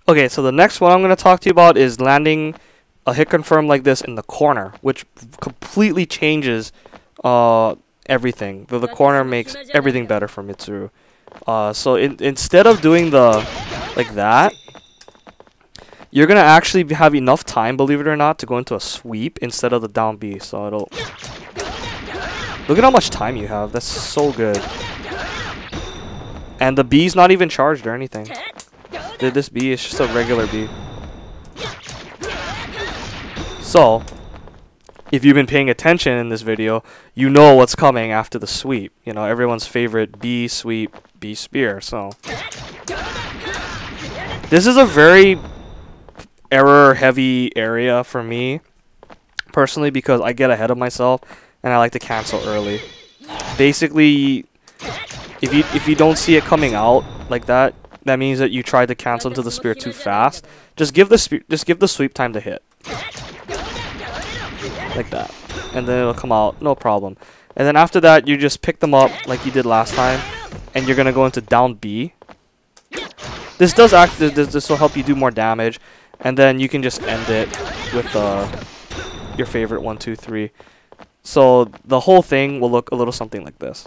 Okay, so the next one I'm going to talk to you about is landing a hit confirm like this in the corner, which completely changes everything. The corner makes everything better for Mitsuru. So instead of doing the like that, you're going to actually have enough time, believe it or not, to go into a sweep instead of the down B. So it'll... Look at how much time you have. That's so good. And the B's not even charged or anything. This B is just a regular B. So, if you've been paying attention in this video, you know what's coming after the sweep. You know, everyone's favorite B sweep, B spear. So, this is a very error-heavy area for me, personally, because I get ahead of myself and I like to cancel early. Basically, if you don't see it coming out like that, that means that you tried to cancel into the spear too fast. Just give the sweep time to hit. Like that. And then it'll come out, no problem. And then after that, you just pick them up like you did last time, and you're gonna go into down B. This will help you do more damage, and then you can just end it with your favorite 1, 2, 3. So the whole thing will look a little something like this.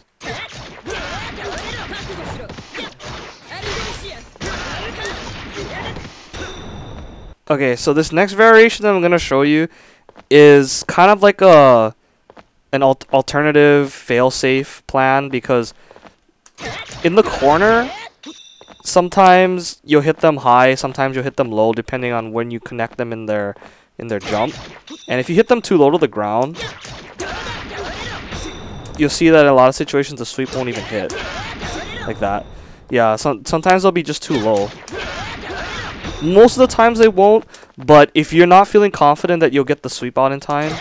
Okay, so this next variation that I'm gonna show you is kind of like an alternative fail-safe plan, because in the corner, sometimes you'll hit them high, sometimes you'll hit them low, depending on when you connect them in their jump. And if you hit them too low to the ground, you'll see that in a lot of situations the sweep won't even hit. Like that. Yeah, sometimes they'll be just too low. Most of the times they won't, but if you're not feeling confident that you'll get the sweep out in time,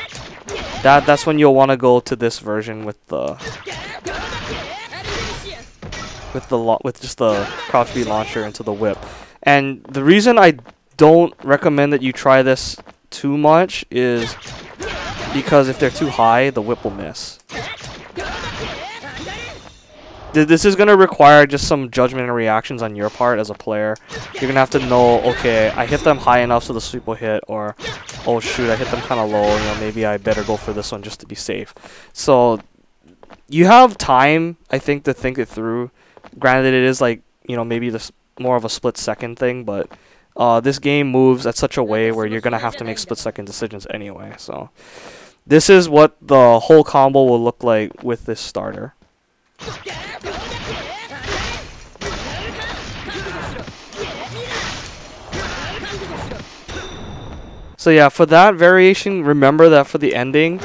that's when you'll want to go to this version with just the crouch B launcher into the whip. And the reason I don't recommend that you try this too much is because if they're too high, the whip will miss. This is going to require just some judgment and reactions on your part as a player. You're going to have to know, okay, I hit them high enough so the sweep will hit, or, oh shoot, I hit them kind of low, you know, maybe I better go for this one just to be safe. So, you have time, I think, to think it through. Granted, it is like, you know, maybe this more of a split-second thing, but this game moves at such a way where you're going to have to make split-second decisions anyway. So, this is what the whole combo will look like with this starter. So yeah, for that variation, remember that for the ending,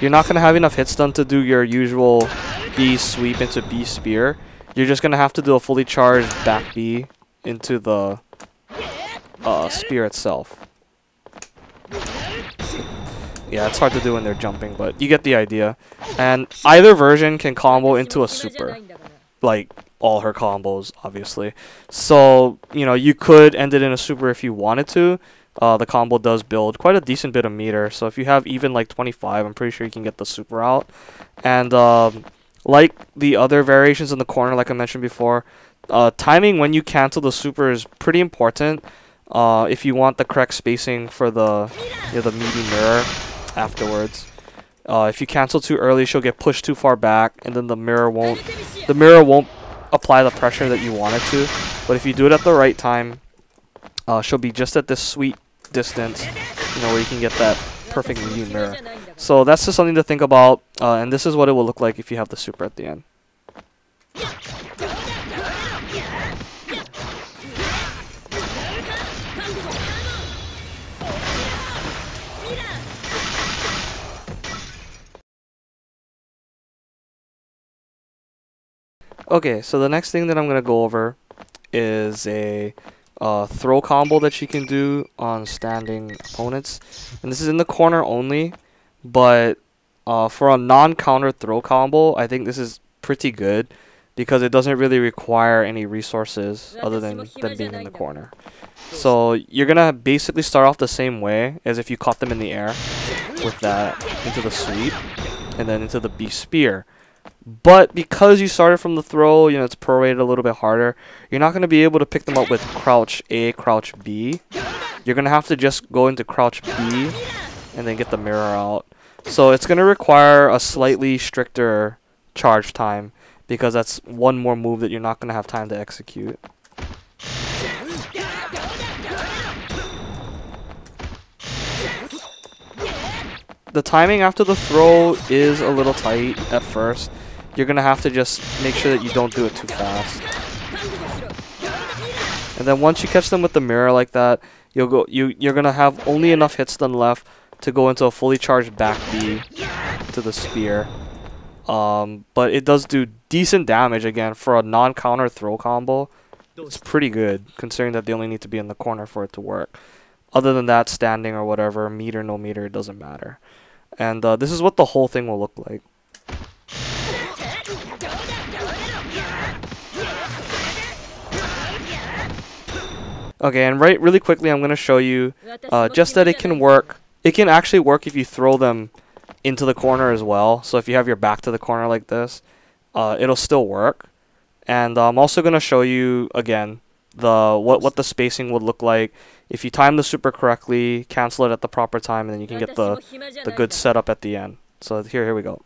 you're not going to have enough hits done to do your usual B sweep into B spear. You're just going to have to do a fully charged back B into the spear itself. Yeah, it's hard to do when they're jumping, but you get the idea. And either version can combo into a super. Like, all her combos, obviously. So, you know, you could end it in a super if you wanted to. The combo does build quite a decent bit of meter. So if you have even like 25, I'm pretty sure you can get the super out. And like the other variations in the corner, like I mentioned before, timing when you cancel the super is pretty important. If you want the correct spacing for the meaty mirror afterwards. If you cancel too early, she'll get pushed too far back, and then the mirror won't apply the pressure that you want it to. But if you do it at the right time, she'll be just at this sweet distance, you know, where you can get that perfect meaty mirror. So that's just something to think about, and this is what it will look like if you have the super at the end. Okay, so the next thing that I'm going to go over is a throw combo that she can do on standing opponents. And this is in the corner only, but for a non-counter throw combo, I think this is pretty good because it doesn't really require any resources other than being in the corner. So you're going to basically start off the same way as if you caught them in the air with that into the sweep and then into the B spear. But because you started from the throw, you know, it's prorated a little bit harder. You're not going to be able to pick them up with crouch A, crouch B. You're going to have to just go into crouch B and then get the mirror out. So it's going to require a slightly stricter charge time, because that's one more move that you're not going to have time to execute. The timing after the throw is a little tight at first. You're going to have to just make sure that you don't do it too fast. And then once you catch them with the mirror like that, you're going to have only enough hit stun left to go into a fully charged back B to the spear. But it does do decent damage again for a non-counter throw combo. It's pretty good considering that they only need to be in the corner for it to work. Other than that, standing or whatever, meter, no meter, it doesn't matter. And this is what the whole thing will look like. Okay, and really quickly, I'm going to show you just that it can work. It can actually work if you throw them into the corner as well. So if you have your back to the corner like this, it'll still work. And I'm also going to show you again what the spacing would look like if you time the super correctly, cancel it at the proper time, and then you can get the good setup at the end. So here we go.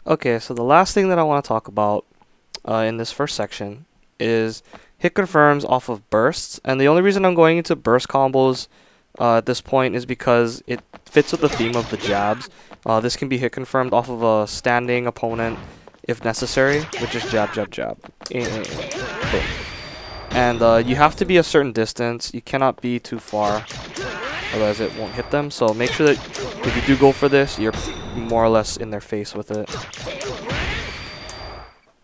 Okay, so the last thing that I want to talk about in this first section is hit confirms off of bursts. And the only reason I'm going into burst combos at this point is because it fits with the theme of the jabs. This can be hit confirmed off of a standing opponent if necessary, which is jab, jab, jab. Boom. And you have to be a certain distance. You cannot be too far, otherwise it won't hit them. So make sure that if you do go for this, you're more or less in their face with it.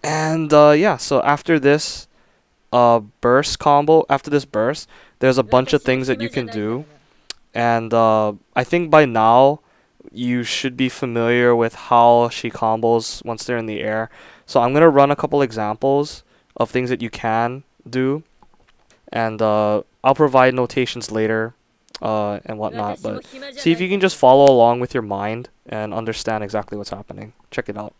And yeah, so after this burst combo, after this burst, there's a bunch of things that you can do. And I think by now you should be familiar with how she combos once they're in the air. So I'm going to run a couple examples of things that you can do. And I'll provide notations later and whatnot. But see if you can just follow along with your mind and understand exactly what's happening. Check it out.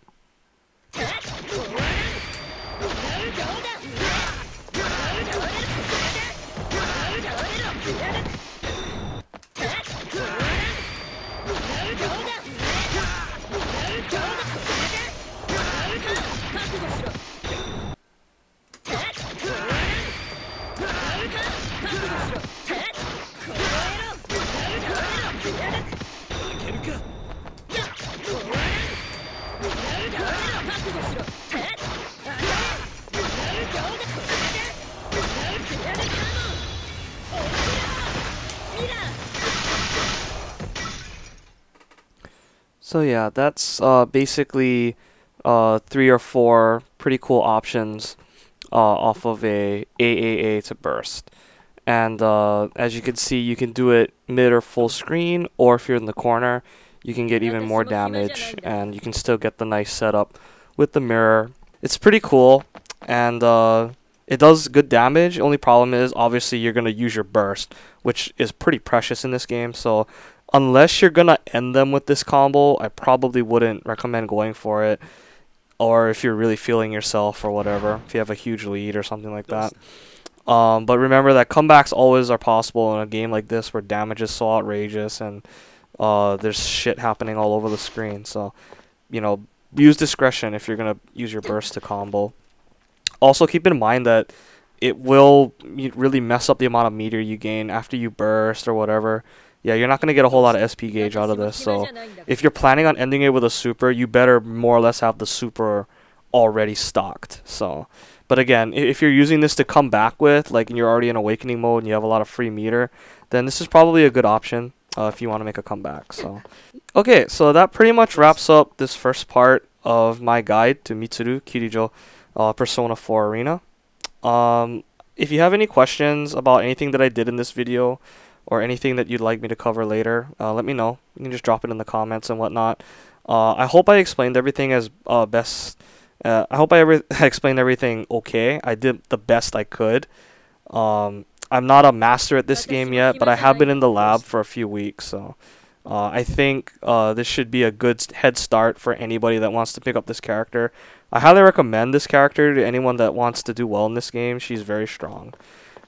So yeah, that's basically 3 or 4 pretty cool options off of a AAA to burst. And as you can see, you can do it mid or full screen, or if you're in the corner, you can get even more damage, and you can still get the nice setup with the mirror. It's pretty cool, and it does good damage. Only problem is, obviously, you're going to use your burst, which is pretty precious in this game. So unless you're going to end them with this combo, I probably wouldn't recommend going for it. Or if you're really feeling yourself or whatever, if you have a huge lead or something like that. But remember that comebacks always are possible in a game like this where damage is so outrageous and there's shit happening all over the screen. So, you know, use discretion if you're going to use your burst to combo. Also, keep in mind that it will really mess up the amount of meter you gain after you burst or whatever. Yeah, you're not going to get a whole lot of SP gauge out of this. So if you're planning on ending it with a super, you better more or less have the super already stocked. So, but again, if you're using this to come back with, like you're already in awakening mode and you have a lot of free meter, then this is probably a good option if you want to make a comeback. So, okay, so that pretty much wraps up this first part of my guide to Mitsuru Kirijo Persona 4 Arena. If you have any questions about anything that I did in this video, or anything that you'd like me to cover later, let me know. You can just drop it in the comments and whatnot. I hope I explained everything as best. I hope I explained everything okay. I did the best I could. I'm not a master at this game yet, but I have been in the lab for a few weeks, so I think this should be a good head start for anybody that wants to pick up this character. I highly recommend this character to anyone that wants to do well in this game. She's very strong,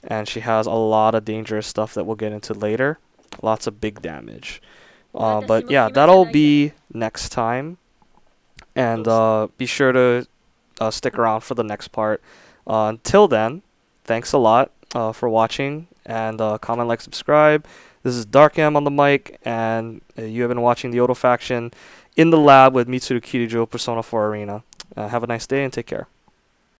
and she has a lot of dangerous stuff that we'll get into later. Lots of big damage. But yeah, that'll be next time, and be sure to stick around for the next part. Until then, thanks a lot for watching, and comment, like, subscribe. This is DarkM on the mic, and you have been watching the Odo Faction in the lab with Mitsuru Kirijo, Persona 4 Arena. Have a nice day and take care.